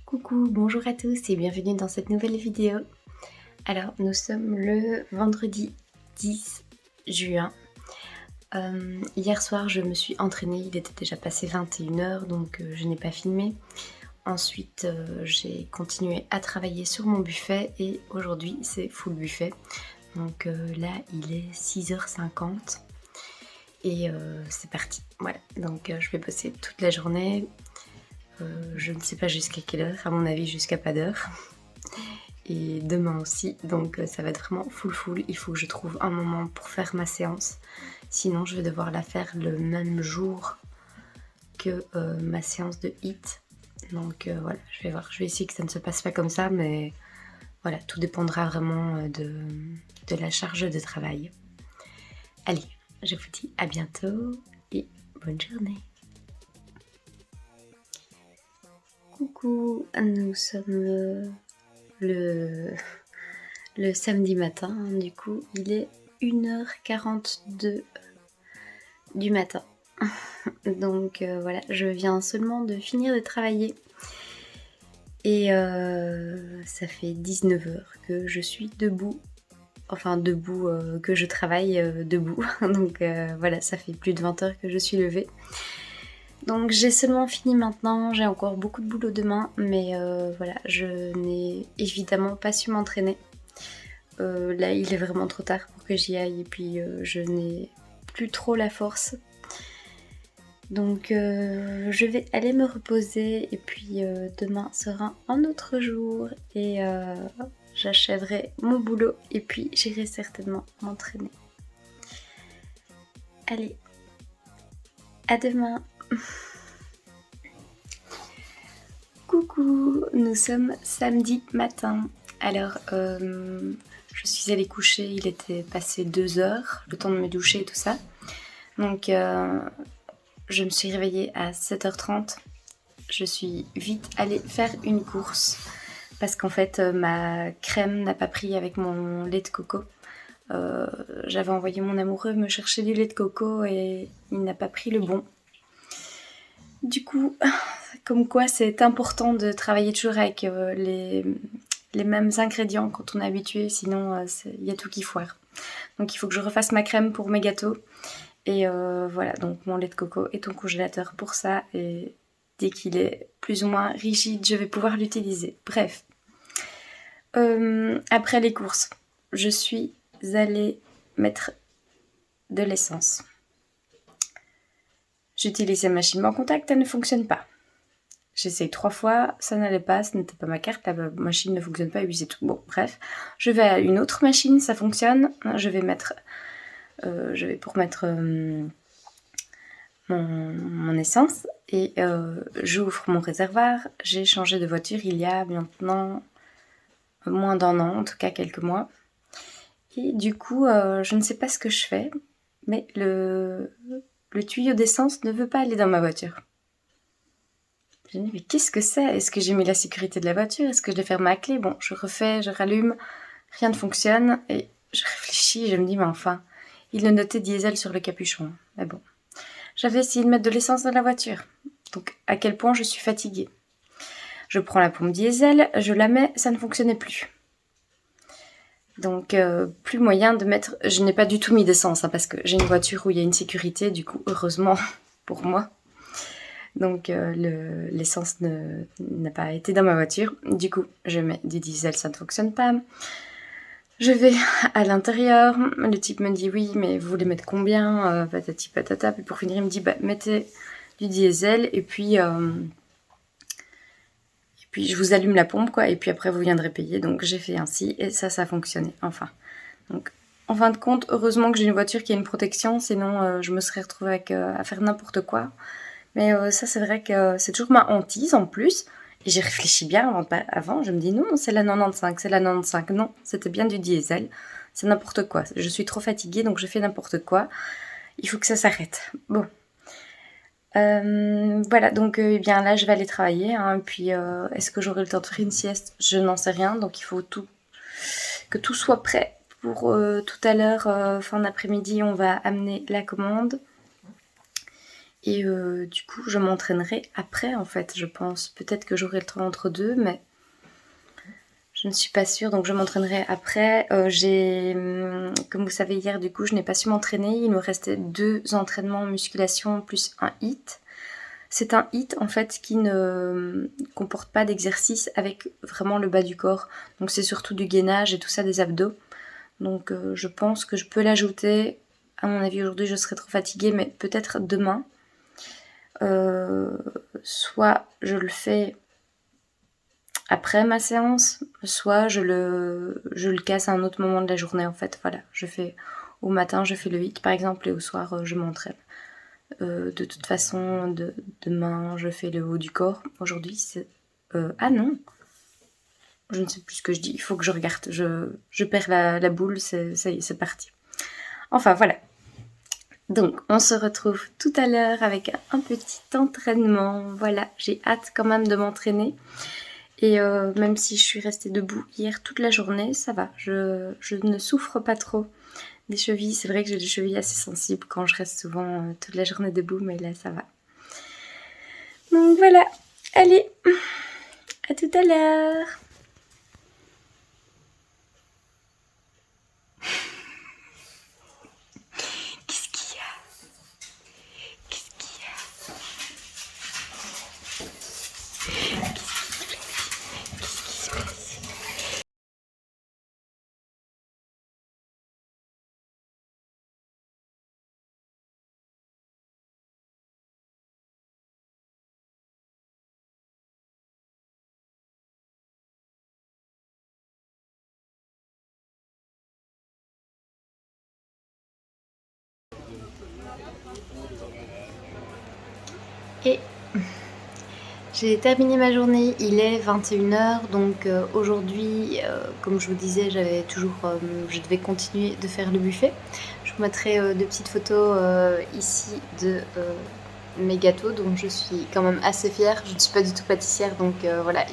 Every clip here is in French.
Coucou, bonjour à tous et bienvenue dans cette nouvelle vidéo. Alors nous sommes le vendredi 10 juin. Hier soir je me suis entraînée, il était déjà passé 21h donc je n'ai pas filmé. Ensuite j'ai continué à travailler sur mon buffet et aujourd'hui c'est full buffet. Donc là il est 6h50 et c'est parti. Voilà, donc je vais bosser toute la journée. Je ne sais pas jusqu'à quelle heure, à mon avis jusqu'à pas d'heure. Et demain aussi, donc ça va être vraiment full. Il faut que je trouve un moment pour faire ma séance. Sinon je vais devoir la faire le même jour que ma séance de HIIT. Donc voilà, je vais voir, je vais essayer que ça ne se passe pas comme ça, mais voilà, tout dépendra vraiment de la charge de travail. Allez, je vous dis à bientôt et bonne journée. Coucou, nous sommes le samedi matin, du coup il est 1h42 du matin. Donc voilà, je viens seulement de finir de travailler et ça fait 19h que je suis debout. Enfin debout, que je travaille debout. Donc voilà, ça fait plus de 20h que je suis levée. Donc j'ai seulement fini maintenant, j'ai encore beaucoup de boulot demain, mais voilà, je n'ai évidemment pas su m'entraîner. Là il est vraiment trop tard pour que j'y aille et puis je n'ai plus trop la force. Donc je vais aller me reposer et puis demain sera un autre jour et j'achèverai mon boulot et puis j'irai certainement m'entraîner. Allez, à demain. Coucou, nous sommes samedi matin. Alors, je suis allée coucher, il était passé 2h, le temps de me doucher et tout ça. Donc, je me suis réveillée à 7h30. Je suis vite allée faire une course parce qu'en fait, ma crème n'a pas pris avec mon lait de coco. J'avais envoyé mon amoureux me chercher du lait de coco et il n'a pas pris le bon. Du coup, comme quoi c'est important de travailler toujours avec les mêmes ingrédients quand on est habitué, sinon il y a tout qui foire. Donc il faut que je refasse ma crème pour mes gâteaux. Et voilà, donc mon lait de coco est au congélateur pour ça. Et dès qu'il est plus ou moins rigide, je vais pouvoir l'utiliser. Bref. Après les courses, je suis allée mettre de l'essence. J'utilise la machine en contact, elle ne fonctionne pas. J'essaye 3 fois, ça n'allait pas, ce n'était pas ma carte, la machine ne fonctionne pas et puis c'est tout. Bon, bref, je vais à une autre machine, ça fonctionne. Je vais pour mettre mon essence et j'ouvre mon réservoir. J'ai changé de voiture il y a maintenant moins d'1 an, en tout cas quelques mois. Et du coup, je ne sais pas ce que je fais, mais le tuyau d'essence ne veut pas aller dans ma voiture. Je me dis, mais qu'est-ce que c'est? Est-ce que j'ai mis la sécurité de la voiture? Est-ce que je l'ai fermé à clé? Bon, je refais, je rallume, rien ne fonctionne. Et je réfléchis, je me dis, mais enfin, il le notait diesel sur le capuchon. Mais bon, j'avais essayé de mettre de l'essence dans la voiture. Donc, à quel point je suis fatiguée. Je prends la pompe diesel, je la mets, ça ne fonctionnait plus. Donc, plus moyen de mettre... Je n'ai pas du tout mis d'essence, hein, parce que j'ai une voiture où il y a une sécurité, du coup, heureusement pour moi. Donc, l'essence n'a pas été dans ma voiture. Du coup, je mets du diesel, ça ne fonctionne pas. Je vais à l'intérieur. Le type me dit, oui, mais vous voulez mettre combien? Patati patata. Puis pour finir, il me dit, bah, mettez du diesel et puis je vous allume la pompe, quoi, et puis après vous viendrez payer. Donc j'ai fait ainsi et ça a fonctionné, enfin. Donc en fin de compte, heureusement que j'ai une voiture qui a une protection, sinon je me serais retrouvée à faire n'importe quoi. Mais ça c'est vrai que c'est toujours ma hantise en plus. Et j'ai réfléchi bien avant, je me dis non, c'est la 95, c'est la 95. Non, c'était bien du diesel, c'est n'importe quoi. Je suis trop fatiguée donc je fais n'importe quoi. Il faut que ça s'arrête. Bon. Voilà, donc eh bien là je vais aller travailler, hein, puis est-ce que j'aurai le temps de faire une sieste? Je n'en sais rien, donc il faut que tout soit prêt pour tout à l'heure, fin d'après-midi, on va amener la commande. Et du coup, je m'entraînerai après, en fait, je pense. Peut-être que j'aurai le temps entre deux, mais je ne suis pas sûre, donc je m'entraînerai après. Comme vous savez, hier, du coup, je n'ai pas su m'entraîner. Il me restait 2 entraînements musculation plus un HIIT. C'est un HIIT, en fait, qui ne comporte pas d'exercice avec vraiment le bas du corps. Donc c'est surtout du gainage et tout ça, des abdos. Donc je pense que je peux l'ajouter. À mon avis, aujourd'hui, je serai trop fatiguée, mais peut-être demain. Soit je le fais après ma séance, soit je le casse à un autre moment de la journée, en fait. Voilà, au matin, je fais le HIIT, par exemple, et au soir, je m'entraîne. De toute façon, demain, je fais le haut du corps. Aujourd'hui, c'est... ah non, je ne sais plus ce que je dis. Il faut que je regarde. Je perds la boule, ça y est, c'est parti. Enfin, voilà. Donc, on se retrouve tout à l'heure avec un petit entraînement. Voilà, j'ai hâte quand même de m'entraîner. Et même si je suis restée debout hier toute la journée, ça va. Je ne souffre pas trop des chevilles. C'est vrai que j'ai des chevilles assez sensibles quand je reste souvent toute la journée debout, mais là, ça va. Donc voilà. Allez, à tout à l'heure. Qu'est-ce qu'il y a? Qu'est-ce qu'il y a? Qu'est-ce qui se passe? Et j'ai terminé ma journée, il est 21h, donc aujourd'hui, comme je vous disais, je devais continuer de faire le buffet. Je vous mettrai 2 petites photos ici de mes gâteaux, dont je suis quand même assez fière. Je ne suis pas du tout pâtissière, donc voilà,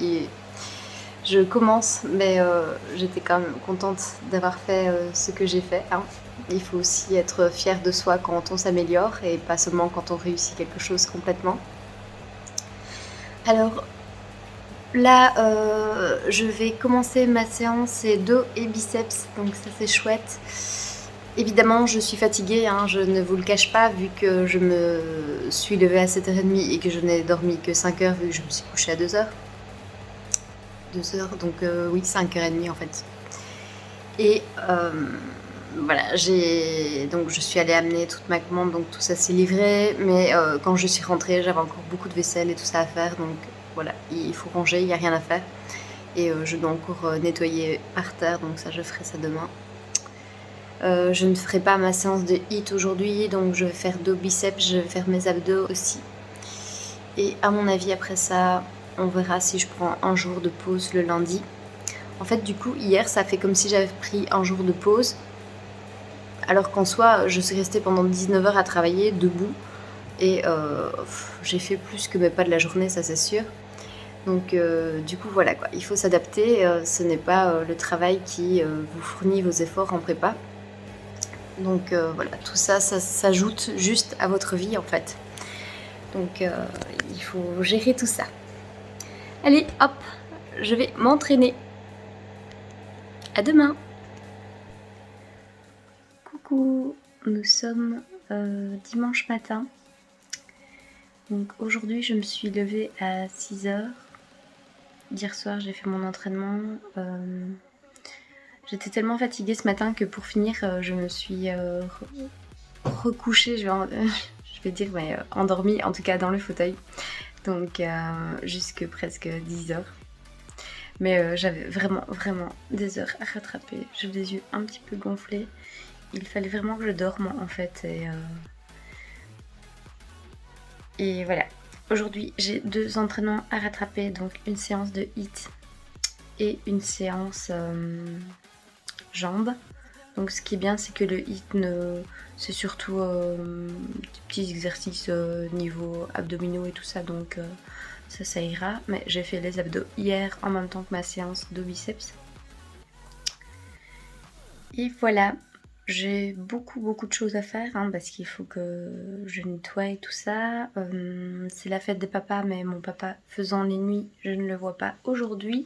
je commence, mais j'étais quand même contente d'avoir fait ce que j'ai fait, hein. Il faut aussi être fier de soi quand on s'améliore, et pas seulement quand on réussit quelque chose complètement. Alors là, je vais commencer ma séance, c'est dos et biceps, donc ça c'est chouette. Évidemment, je suis fatiguée, hein, je ne vous le cache pas, vu que je me suis levée à 7h30 et que je n'ai dormi que 5 heures, vu que je me suis couchée à 2h. 2h, donc oui, 5h30 en fait. Et voilà, donc je suis allée amener toute ma commande, donc tout ça s'est livré, mais quand je suis rentrée, j'avais encore beaucoup de vaisselle et tout ça à faire, donc voilà, il faut ranger, il n'y a rien à faire. Et je dois encore nettoyer par terre, donc ça, je ferai ça demain. Je ne ferai pas ma séance de HIIT aujourd'hui, donc je vais faire dos biceps, je vais faire mes abdos aussi. Et à mon avis, après ça, on verra si je prends un jour de pause le lundi. En fait, du coup, hier, ça fait comme si j'avais pris un jour de pause, alors qu'en soi, je suis restée pendant 19h à travailler, debout, et j'ai fait plus que mes pas de la journée, ça c'est sûr. Donc du coup, voilà quoi, il faut s'adapter, ce n'est pas le travail qui vous fournit vos efforts en prépa. Donc voilà, tout ça, ça s'ajoute juste à votre vie en fait. Donc il faut gérer tout ça. Allez, hop, je vais m'entraîner. À demain. Coucou, nous sommes dimanche matin. Donc aujourd'hui, je me suis levée à 6h. Hier soir, j'ai fait mon entraînement. J'étais tellement fatiguée ce matin que pour finir, je me suis recouchée, je vais dire, mais endormie, en tout cas dans le fauteuil. Donc jusque presque 10h. Mais j'avais vraiment des heures à rattraper. J'avais les yeux un petit peu gonflés. Il fallait vraiment que je dorme en fait. Et voilà. Aujourd'hui, j'ai 2 entraînements à rattraper. Donc une séance de HIIT et une séance jambes. Donc ce qui est bien, c'est que le HIIT, c'est surtout des petits exercices niveau abdominaux et tout ça. Donc ça ira. Mais j'ai fait les abdos hier en même temps que ma séance de biceps. Et voilà, j'ai beaucoup de choses à faire hein, parce qu'il faut que je nettoie et tout ça. C'est la fête des papas, mais mon papa faisant les nuits, je ne le vois pas aujourd'hui.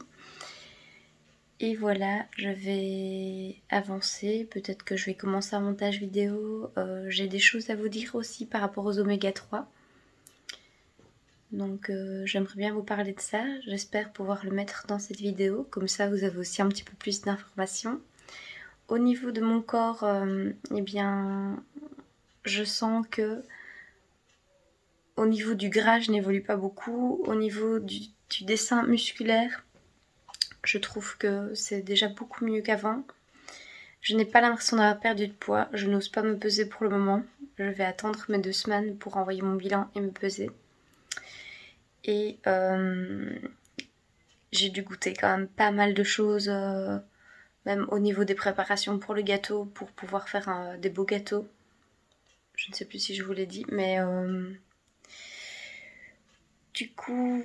Et voilà, je vais avancer, peut-être que je vais commencer un montage vidéo. J'ai des choses à vous dire aussi par rapport aux oméga 3. Donc j'aimerais bien vous parler de ça, j'espère pouvoir le mettre dans cette vidéo, comme ça vous avez aussi un petit peu plus d'informations. Au niveau de mon corps, eh bien, je sens que au niveau du gras, je n'évolue pas beaucoup. Au niveau du dessin musculaire, je trouve que c'est déjà beaucoup mieux qu'avant. Je n'ai pas l'impression d'avoir perdu de poids, je n'ose pas me peser pour le moment. Je vais attendre mes 2 semaines pour envoyer mon bilan et me peser. Et j'ai dû goûter quand même pas mal de choses, même au niveau des préparations pour le gâteau, pour pouvoir faire des beaux gâteaux. Je ne sais plus si je vous l'ai dit, mais du coup,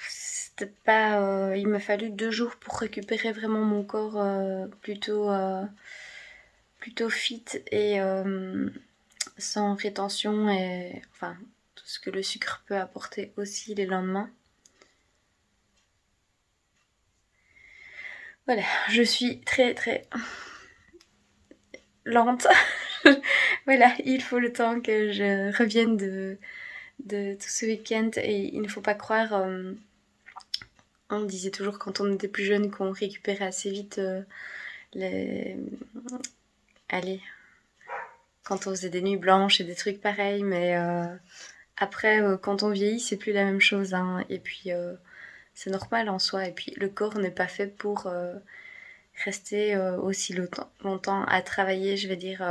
c'était pas. Il m'a fallu 2 jours pour récupérer vraiment mon corps plutôt fit et sans rétention et enfin tout ce que le sucre peut apporter aussi les lendemains. Voilà, je suis très lente. Voilà, il faut le temps que je revienne de tout ce week-end et il ne faut pas croire. On disait toujours quand on était plus jeune qu'on récupérait assez vite les. Allez, quand on faisait des nuits blanches et des trucs pareils, mais après, quand on vieillit, c'est plus la même chose. Hein. Et puis, c'est normal en soi. Et puis, le corps n'est pas fait pour rester aussi longtemps à travailler, je vais dire,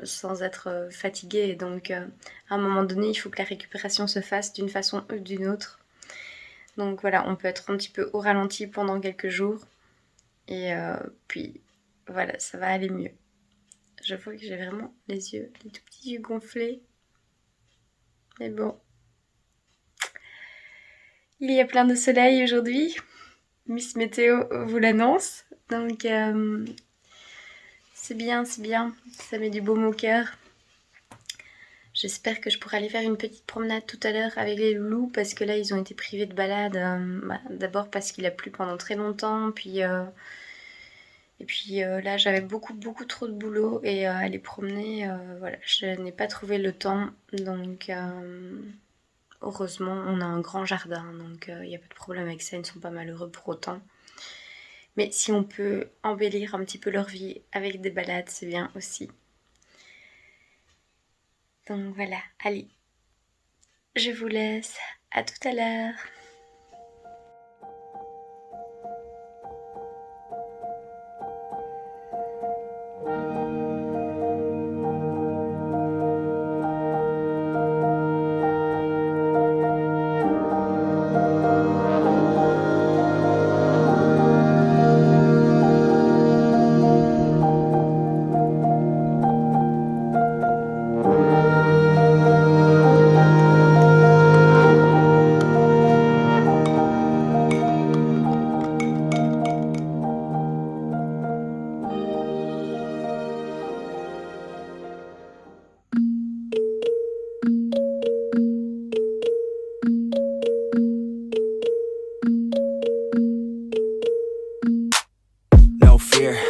sans être fatigué. Et donc, à un moment donné, il faut que la récupération se fasse d'une façon ou d'une autre. Donc voilà, on peut être un petit peu au ralenti pendant quelques jours. Et puis, voilà, ça va aller mieux. Je vois que j'ai vraiment les tout petits yeux gonflés. Mais bon. Il y a plein de soleil aujourd'hui. Miss Météo vous l'annonce. Donc, c'est bien. Ça met du baume au cœur. J'espère que je pourrai aller faire une petite promenade tout à l'heure avec les loulous parce que là, ils ont été privés de balade. D'abord parce qu'il a plu pendant très longtemps. Puis, et puis là, j'avais beaucoup trop de boulot et à les promener, voilà, je n'ai pas trouvé le temps. Donc, heureusement, on a un grand jardin, donc il n'y a pas de problème avec ça, ils ne sont pas malheureux pour autant. Mais si on peut embellir un petit peu leur vie avec des balades, c'est bien aussi. Donc voilà, allez, je vous laisse, à tout à l'heure.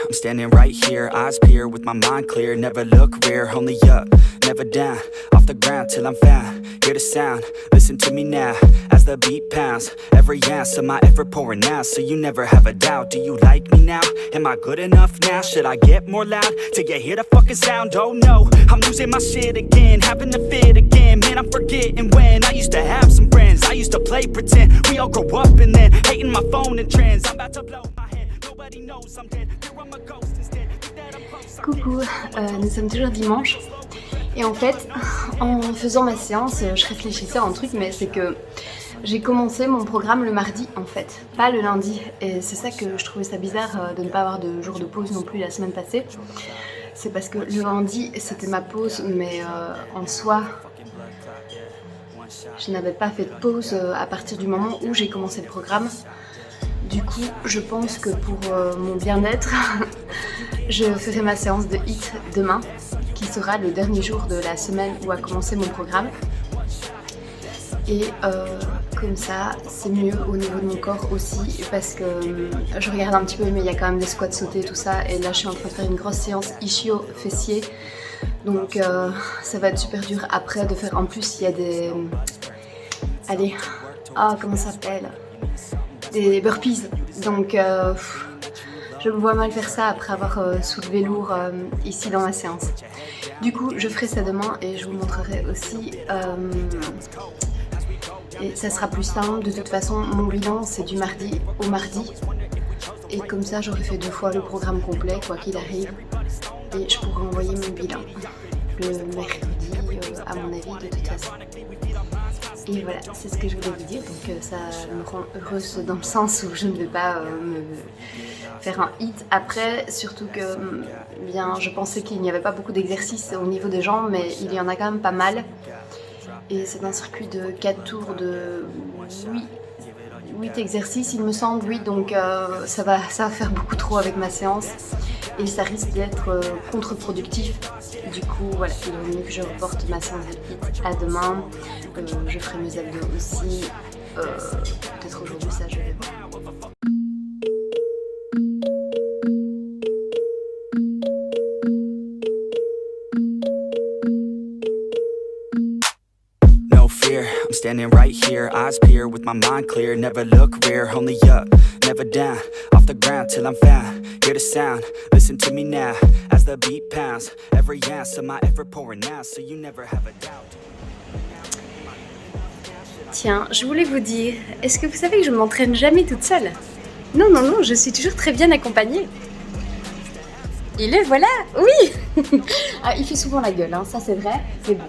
I'm standing right here, eyes peer with my mind clear. Never look rear, only up, never down. Off the ground till I'm found. Hear the sound, listen to me now. As the beat pounds, every ounce of my effort pouring out. So you never have a doubt, do you like me now? Am I good enough now? Should I get more loud? Till you hear the fucking sound, oh no. I'm losing my shit again, having to fit again. Man, I'm forgetting when I used to have some friends. I used to play pretend, we all grow up and then hating my phone and trends. I'm about to blow my head, nobody knows I'm dead. Coucou, nous sommes toujours dimanche et en fait en faisant ma séance je réfléchissais à un truc, mais c'est que j'ai commencé mon programme le mardi en fait, pas le lundi, et c'est ça que je trouvais ça bizarre de ne pas avoir de jour de pause non plus la semaine passée. C'est parce que le lundi c'était ma pause, mais en soi je n'avais pas fait de pause à partir du moment où j'ai commencé le programme. Du coup, je pense que pour mon bien-être, je ferai ma séance de HIIT demain, qui sera le dernier jour de la semaine où a commencé mon programme. Et comme ça, c'est mieux au niveau de mon corps aussi, parce que je regarde un petit peu, mais il y a quand même des squats sautés, tout ça. Et là, je suis en train de faire une grosse séance ischio-fessier. Donc ça va être super dur après de faire. En plus, il y a des... Allez, comment ça s'appelle? Des burpees. Donc je me vois mal faire ça après avoir soulevé lourd ici dans ma séance. Du coup, je ferai ça demain et je vous montrerai aussi. Et ça sera plus simple. De toute façon, mon bilan, c'est du mardi au mardi. Et comme ça, j'aurai fait 2 fois le programme complet, quoi qu'il arrive. Et je pourrai envoyer mon bilan le mercredi, à mon avis, de toute façon. Et voilà, c'est ce que je voulais vous dire. Donc ça me rend heureuse dans le sens où je ne vais pas me faire un HIIT après. Surtout que bien, je pensais qu'il n'y avait pas beaucoup d'exercices au niveau des jambes, mais il y en a quand même pas mal. Et c'est un circuit de 4 tours de 8 exercices, il me semble, oui, donc ça va faire beaucoup trop avec ma séance et ça risque d'être contre-productif. Du coup, voilà, il vaut mieux que je reporte ma séance de HIIT à demain. Je ferai mes abdos aussi, peut-être aujourd'hui, ça je vais voir. No fear, I'm standing right here, eyes peer with my mind clear, never look rear, only up, never down, off the ground till I'm found, hear the sound, listen to me now, as the beat pounds, every ounce of my effort pouring out, so you never have a doubt. Tiens, je voulais vous dire, est-ce que vous savez que je ne m'entraîne jamais toute seule? Non, non, non, je suis toujours très bien accompagnée. Et le voilà, oui. Il fait souvent la gueule, hein, ça c'est vrai, mais bon.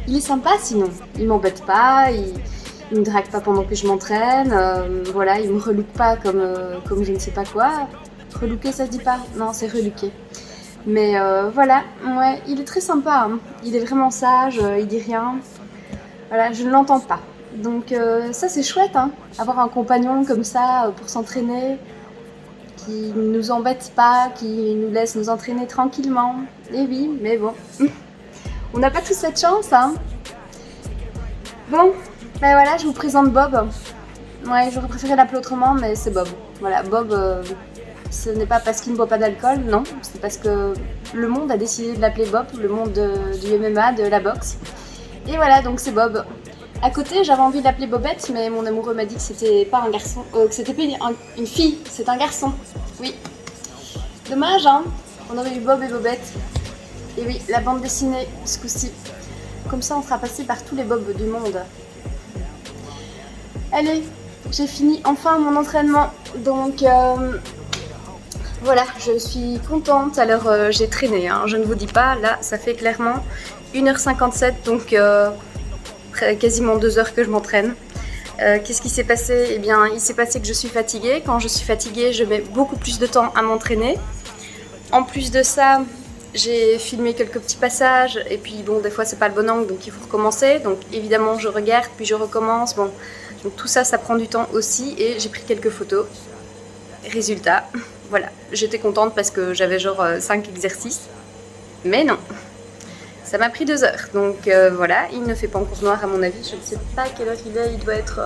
Il est sympa sinon, il m'embête pas, il me drague pas pendant que je m'entraîne, voilà, il me relook pas comme je ne sais pas quoi. Relooker ça se dit pas? Non, c'est relooker. Mais voilà, ouais, il est très sympa, hein. Il est vraiment sage, il dit rien. Voilà, je ne l'entends pas. Donc ça c'est chouette, hein, avoir un compagnon comme ça pour s'entraîner, qui ne nous embête pas, qui nous laisse nous entraîner tranquillement. Et oui, mais bon, on n'a pas tous cette chance, hein. Bon, ben voilà, je vous présente Bob. Ouais, j'aurais préféré l'appeler autrement, mais c'est Bob. Voilà, Bob, ce n'est pas parce qu'il ne boit pas d'alcool, non, c'est parce que le monde a décidé de l'appeler Bob, le monde du MMA, de la boxe. Et voilà, donc c'est Bob. À côté, j'avais envie de l'appeler Bobette, mais mon amoureux m'a dit que c'était pas un garçon, que c'était pas une fille, c'est un garçon. Oui. Dommage, hein. On aurait eu Bob et Bobette. Et oui, la bande dessinée, ce coup-ci. Comme ça, on sera passé par tous les Bobs du monde. Allez, j'ai fini enfin mon entraînement. Donc, voilà, je suis contente. Alors, j'ai traîné, hein. Je ne vous dis pas, là, ça fait clairement 1h57, donc quasiment 2 heures que je m'entraîne. Qu'est-ce qui s'est passé? Eh bien, il s'est passé que je suis fatiguée. Quand je suis fatiguée, je mets beaucoup plus de temps à m'entraîner. En plus de ça, j'ai filmé quelques petits passages et puis bon, des fois c'est pas le bon angle, donc il faut recommencer. Donc évidemment, je regarde puis je recommence. Bon, donc tout ça, ça prend du temps aussi et j'ai pris quelques photos. Résultat, voilà, j'étais contente parce que j'avais genre 5 exercices, mais non. Ça m'a pris 2 heures, donc voilà, il ne fait pas encore noir à mon avis, je ne sais pas à quelle heure il est, il doit être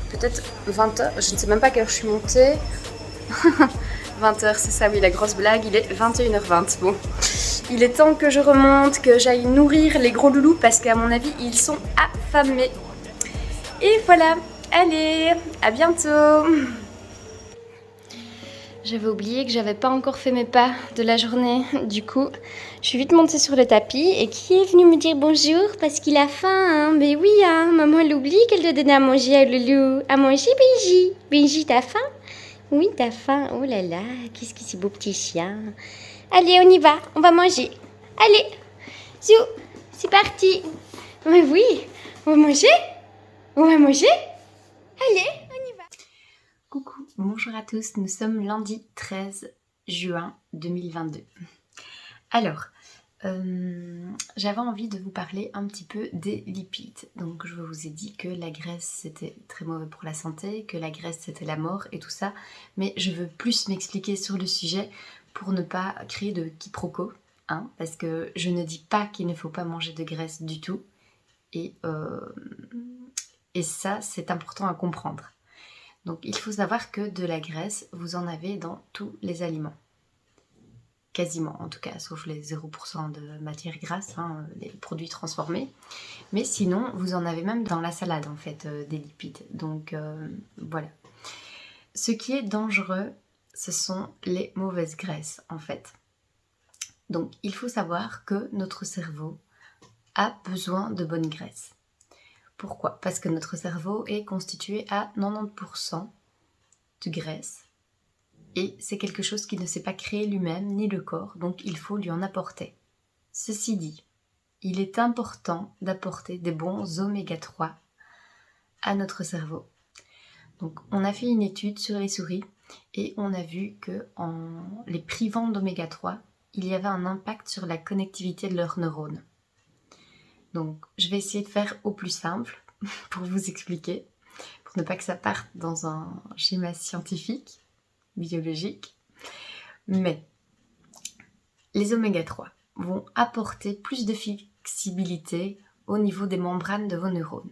peut-être 20h, je ne sais même pas à quelle heure je suis montée. 20h, c'est ça, oui, la grosse blague, il est 21h20, bon. Il est temps que je remonte, que j'aille nourrir les gros loulous, parce qu'à mon avis, ils sont affamés. Et voilà, allez, à bientôt. J'avais oublié que j'avais pas encore fait mes pas de la journée. Du coup, je suis vite montée sur le tapis. Et qui est venu me dire bonjour parce qu'il a faim, hein? Mais oui, hein, maman elle oublie qu'elle doit donner à manger à Loulou. À manger, Benji. Benji, t'as faim? Oui, t'as faim. Oh là là, qu'est-ce que c'est beau petit chien. Allez, on y va, on va manger. Allez, zou, c'est parti. Mais oui, on va manger? On va manger? Allez, on y va. Coucou, bonjour à tous, nous sommes lundi 13 juin 2022. Alors, J'avais envie de vous parler un petit peu des lipides. Donc je vous ai dit que la graisse c'était très mauvais pour la santé, que la graisse c'était la mort et tout ça, mais je veux plus m'expliquer sur le sujet pour ne pas créer de quiproquo, hein, parce que je ne dis pas qu'il ne faut pas manger de graisse du tout, et, ça c'est important à comprendre. Donc il faut savoir que de la graisse, vous en avez dans tous les aliments. Quasiment en tout cas, sauf les 0% de matière grasse, hein, les produits transformés. Mais sinon, vous en avez même dans la salade en fait, des lipides. Donc voilà. Ce qui est dangereux, ce sont les mauvaises graisses en fait. Donc il faut savoir que notre cerveau a besoin de bonnes graisses. Pourquoi ? Parce que notre cerveau est constitué à 90% de graisse. Et c'est quelque chose qui ne s'est pas créé lui-même, ni le corps, donc il faut lui en apporter. Ceci dit, il est important d'apporter des bons oméga 3 à notre cerveau. Donc on a fait une étude sur les souris et on a vu qu'en les privant d'oméga 3, il y avait un impact sur la connectivité de leurs neurones. Donc je vais essayer de faire au plus simple pour vous expliquer, pour ne pas que ça parte dans un schéma scientifique, biologique. Mais les oméga 3 vont apporter plus de flexibilité au niveau des membranes de vos neurones.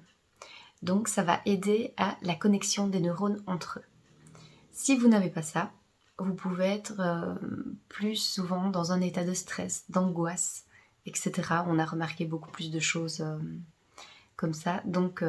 Donc ça va aider à la connexion des neurones entre eux. Si vous n'avez pas ça, vous pouvez être plus souvent dans un état de stress, d'angoisse, etc. On a remarqué beaucoup plus de choses comme ça. Donc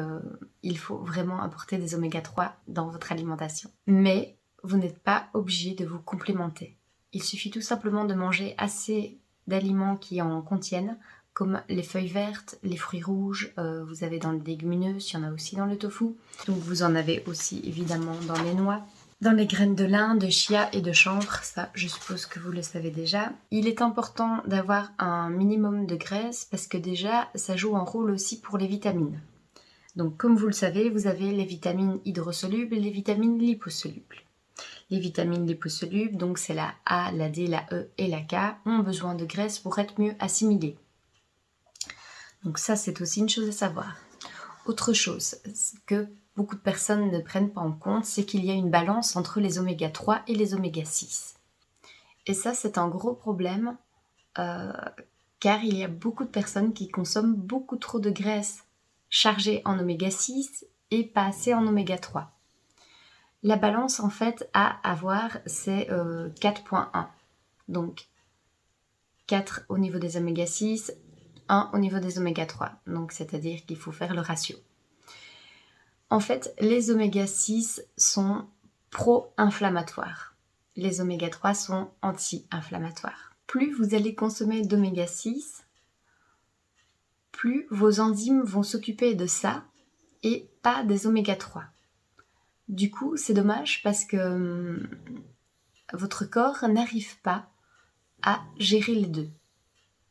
il faut vraiment apporter des oméga 3 dans votre alimentation. Mais vous n'êtes pas obligé de vous complémenter. Il suffit tout simplement de manger assez d'aliments qui en contiennent, comme les feuilles vertes, les fruits rouges, vous avez dans les légumineuses, il y en a aussi dans le tofu. Donc vous en avez aussi évidemment dans les noix, dans les graines de lin, de chia et de chanvre, ça je suppose que vous le savez déjà. Il est important d'avoir un minimum de graisse parce que déjà ça joue un rôle aussi pour les vitamines. Donc comme vous le savez, vous avez les vitamines hydrosolubles et les vitamines liposolubles. Les vitamines liposolubles, donc c'est la A, la D, la E et la K, ont besoin de graisse pour être mieux assimilées. Donc ça, c'est aussi une chose à savoir. Autre chose que beaucoup de personnes ne prennent pas en compte, c'est qu'il y a une balance entre les oméga 3 et les oméga 6. Et ça, c'est un gros problème car il y a beaucoup de personnes qui consomment beaucoup trop de graisse chargée en oméga 6 et pas assez en oméga 3. La balance, en fait, à avoir, c'est 4.1. Donc, 4 au niveau des oméga 6, 1 au niveau des oméga 3. Donc, c'est-à-dire qu'il faut faire le ratio. En fait, les oméga 6 sont pro-inflammatoires. Les oméga 3 sont anti-inflammatoires. Plus vous allez consommer d'oméga 6, plus vos enzymes vont s'occuper de ça et pas des oméga 3. Du coup, c'est dommage parce que votre corps n'arrive pas à gérer les deux.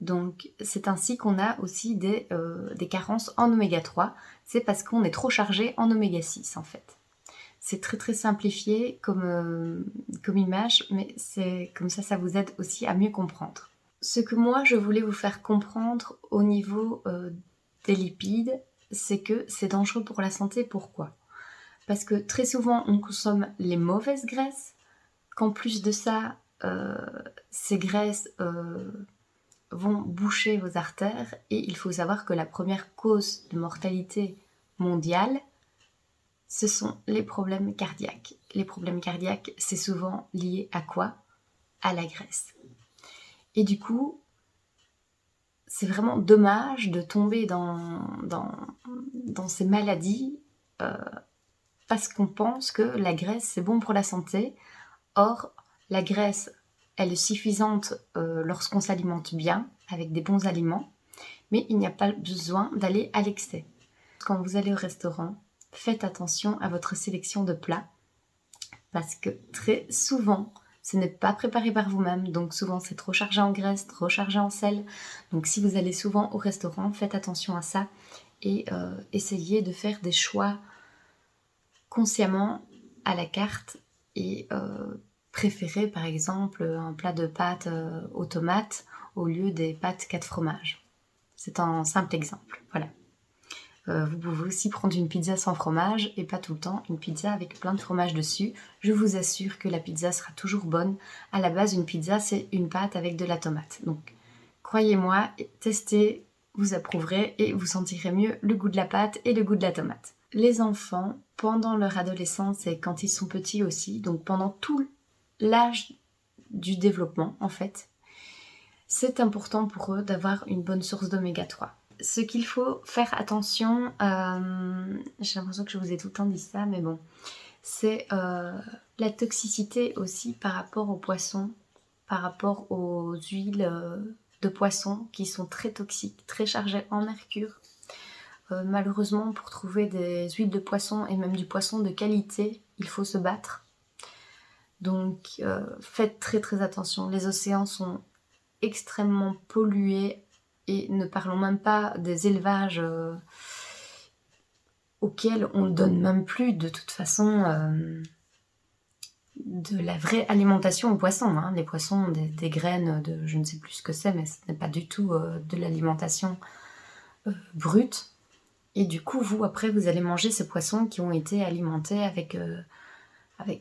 Donc, c'est ainsi qu'on a aussi des carences en oméga 3. C'est parce qu'on est trop chargé en oméga 6, en fait. C'est très très simplifié comme image, mais c'est comme ça vous aide aussi à mieux comprendre. Ce que moi, je voulais vous faire comprendre au niveau des lipides, c'est que c'est dangereux pour la santé. Pourquoi ? Parce que très souvent, on consomme les mauvaises graisses, qu'en plus de ça, ces graisses vont boucher vos artères. Et il faut savoir que la première cause de mortalité mondiale, ce sont les problèmes cardiaques. Les problèmes cardiaques, c'est souvent lié à quoi ? À la graisse. Et du coup, c'est vraiment dommage de tomber dans ces maladies parce qu'on pense que la graisse c'est bon pour la santé. Or, la graisse, elle est suffisante lorsqu'on s'alimente bien, avec des bons aliments, mais il n'y a pas besoin d'aller à l'excès. Quand vous allez au restaurant, faites attention à votre sélection de plats, parce que très souvent, ce n'est pas préparé par vous-même, donc souvent c'est trop chargé en graisse, trop chargé en sel. Donc si vous allez souvent au restaurant, faites attention à ça et essayez de faire des choix consciemment à la carte et préférer par exemple un plat de pâtes aux tomates au lieu des pâtes 4 fromages. C'est un simple exemple, voilà. Vous pouvez aussi prendre une pizza sans fromage et pas tout le temps une pizza avec plein de fromage dessus. Je vous assure que la pizza sera toujours bonne. À la base, une pizza, c'est une pâte avec de la tomate. Donc, croyez-moi, testez, vous approuverez et vous sentirez mieux le goût de la pâte et le goût de la tomate. Les enfants, pendant leur adolescence et quand ils sont petits aussi, donc pendant tout l'âge du développement en fait, c'est important pour eux d'avoir une bonne source d'oméga 3. Ce qu'il faut faire attention, j'ai l'impression que je vous ai tout le temps dit ça, mais bon, c'est la toxicité aussi par rapport aux poissons, par rapport aux huiles de poisson qui sont très toxiques, très chargées en mercure. Malheureusement, pour trouver des huiles de poisson et même du poisson de qualité, il faut se battre. Donc faites très très attention, les océans sont extrêmement pollués et ne parlons même pas des élevages auxquels on ne donne même plus de toute façon de la vraie alimentation aux poissons. Hein. Les poissons ont des graines de je ne sais plus ce que c'est, mais ce n'est pas du tout de l'alimentation brute. Et du coup, vous, après, vous allez manger ces poissons qui ont été alimentés avec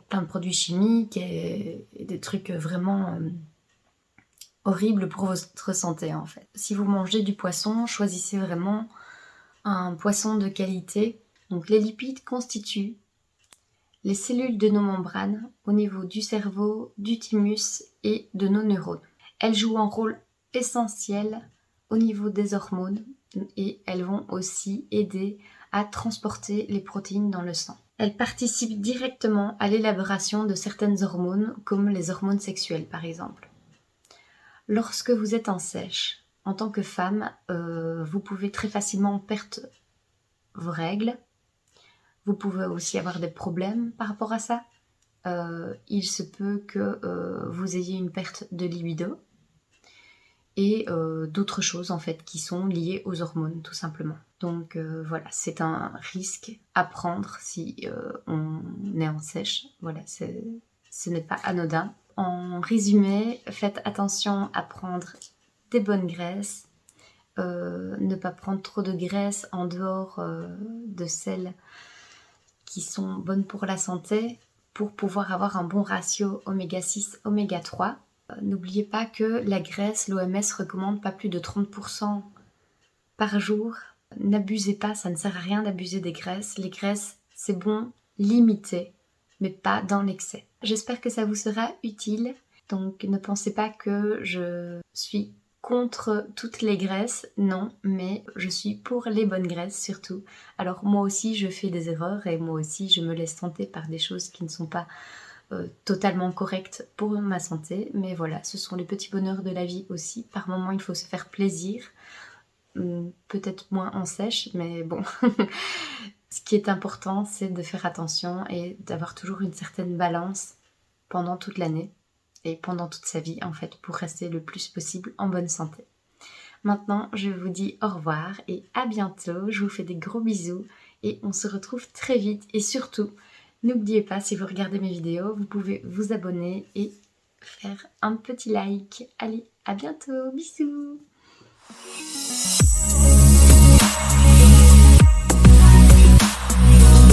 plein de produits chimiques et des trucs vraiment horribles pour votre santé, en fait. Si vous mangez du poisson, choisissez vraiment un poisson de qualité. Donc les lipides constituent les cellules de nos membranes au niveau du cerveau, du thymus et de nos neurones. Elles jouent un rôle essentiel au niveau des hormones et elles vont aussi aider à transporter les protéines dans le sang. Elles participent directement à l'élaboration de certaines hormones, comme les hormones sexuelles par exemple. Lorsque vous êtes en sèche, en tant que femme, vous pouvez très facilement perdre vos règles. Vous pouvez aussi avoir des problèmes par rapport à ça. Il se peut que vous ayez une perte de libido et d'autres choses en fait qui sont liées aux hormones tout simplement. Donc voilà, c'est un risque à prendre si on est en sèche. Voilà, ce n'est pas anodin. En résumé, faites attention à prendre des bonnes graisses, ne pas prendre trop de graisses en dehors de celles qui sont bonnes pour la santé pour pouvoir avoir un bon ratio oméga 6, oméga 3. N'oubliez pas que la graisse, l'OMS recommande pas plus de 30% par jour. N'abusez pas, ça ne sert à rien d'abuser des graisses. Les graisses, c'est bon, limité, mais pas dans l'excès. J'espère que ça vous sera utile. Donc ne pensez pas que je suis contre toutes les graisses, non, mais je suis pour les bonnes graisses surtout. Alors moi aussi je fais des erreurs et moi aussi je me laisse tenter par des choses qui ne sont pas totalement correctes pour ma santé. Mais voilà, ce sont les petits bonheurs de la vie aussi. Par moments il faut se faire plaisir, peut-être moins en sèche, mais bon. Ce qui est important c'est de faire attention et d'avoir toujours une certaine balance pendant toute l'année et pendant toute sa vie en fait pour rester le plus possible en bonne santé. Maintenant je vous dis au revoir et à bientôt, je vous fais des gros bisous et on se retrouve très vite et surtout n'oubliez pas si vous regardez mes vidéos vous pouvez vous abonner et faire un petit like. Allez, à bientôt, bisous.